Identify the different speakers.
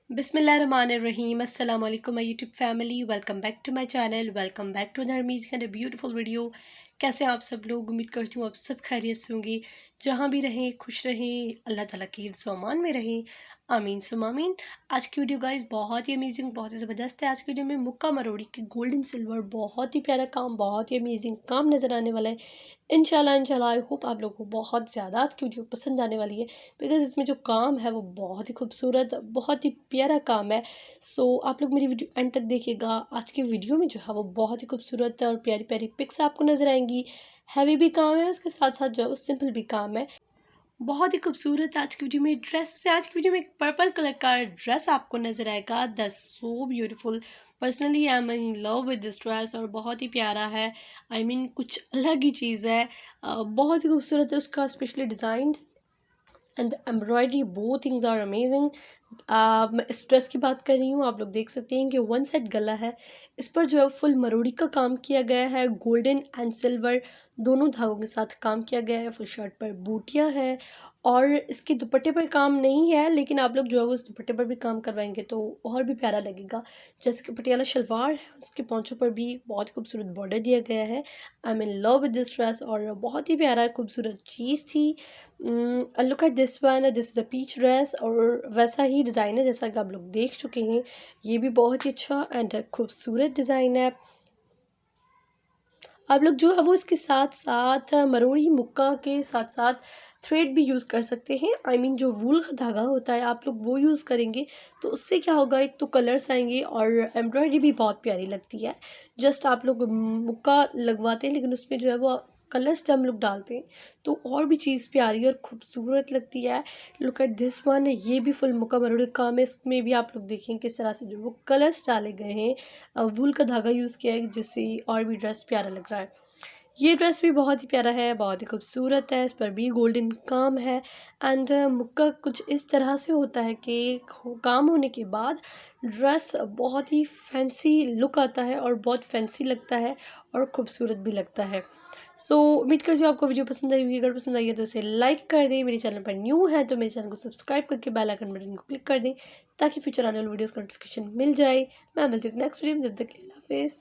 Speaker 1: बिस्मिल्लाहिर्रहमानिर्रहीम अस्सलाम वालेकुम my YouTube family. Welcome back to my channel, welcome back to another amazing and beautiful video. कैसे हैं आप सब लोग? उम्मीद करती हूँ आप सब खैरियत से होंगे। जहाँ भी रहें खुश रहें, अल्लाह ताला के हिफ्ज़ व अमान में रहें, आमीन सुम्मा आमीन। आज की वीडियो गाइस बहुत ही अमेजिंग, बहुत ही ज़बरदस्त है। आज की वीडियो में मुक्का मरोड़ी की गोल्डन सिल्वर बहुत ही प्यारा काम, बहुत ही अमेजिंग काम नज़र आने वाला है। इंशाल्लाह आई होप आप लोगों को बहुत ज़्यादा आज की वीडियो पसंद आने वाली है, बिकॉज़ इसमें जो काम है वो बहुत ही खूबसूरत, बहुत ही प्यारा काम है। सो आप लोग मेरी वीडियो एंड तक देखिएगा। आज की वीडियो में जो है वो बहुत ही खूबसूरत और प्यारी प्यारी पिक्स आपको नज़र आएंगी। हैवी भी काम है, उसके साथ साथ जो है वो सिंपल भी काम है। बहुत ही खूबसूरत आज की वीडियो में ड्रेस से, आज की वीडियो में एक पर्पल कलर का ड्रेस आपको नज़र आएगा। That's so beautiful. Personally I am in love with this dress और बहुत ही प्यारा है। आई मीन कुछ अलग ही चीज़ है। बहुत ही खूबसूरत है उसका specially design and embroidery, both things are amazing. मैं इस ड्रेस की बात कर रही हूँ। आप लोग देख सकते हैं कि वन सेट गला है, इस पर जो है फुल मरोड़ी का काम किया गया है। गोल्डन एंड सिल्वर दोनों धागों के साथ काम किया गया है। फुल शर्ट पर बूटियाँ हैं और इसके दुपट्टे पर काम नहीं है, लेकिन आप लोग जो है वो उस दुपट्टे पर भी काम करवाएंगे तो और भी प्यारा लगेगा। जैसे कि पटियाला शलवार है, उसके पौंचों पर भी बहुत खूबसूरत बॉर्डर दिया गया है। I am in love with this dress और बहुत ही प्यारा खूबसूरत चीज़ थी। Look at this one, this is a peach dress और वैसा ही डिज़ाइन है जैसा कि आप लोग देख चुके हैं। ये भी बहुत ही अच्छा एंड खूबसूरत डिज़ाइन है। आप लोग जो है वो इसके साथ साथ मरोड़ी मुक्का के साथ साथ थ्रेड भी यूज़ कर सकते हैं। आई मीन जो वूल का धागा होता है आप लोग वो यूज़ करेंगे तो उससे क्या होगा, एक तो कलर्स आएंगे और एम्ब्रॉयडरी भी बहुत प्यारी लगती है। जस्ट आप लोग मुक्का लगवाते हैं, लेकिन उसमें जो है वो कलर्स जब हम लोग डालते हैं तो और भी चीज़ प्यारी और खूबसूरत लगती है। लुक एट दिस वन, ये भी फुल मुक्का मरोड़ी काम है। इसमें भी आप लोग देखें किस तरह से जो वो कलर्स डाले गए हैं, वूल का धागा यूज़ किया है जिससे और भी ड्रेस प्यारा लग रहा है। ये ड्रेस भी बहुत ही प्यारा है, बहुत ही खूबसूरत है। इस पर भी गोल्डन काम है एंड मुक्का कुछ इस तरह से होता है कि काम होने के बाद ड्रेस बहुत ही फैंसी लुक आता है और बहुत फैंसी लगता है और ख़ूबसूरत भी लगता है। सो उम्मीद करती हूँ आपको वीडियो पसंद आई होगी। अगर पसंद आई है तो इसे लाइक कर दें। मेरे चैनल पर न्यू है तो मेरे चैनल को सब्सक्राइब करके बेल आइकन बटन को क्लिक कर दें ताकि फ्यूचर आने वाले वीडियोज़ का नोटिफिकेशन मिल जाए। मैं मिलती हूँ नेक्स्ट वीडियो में, जब तक के लिए अल्लाह हाफिज़।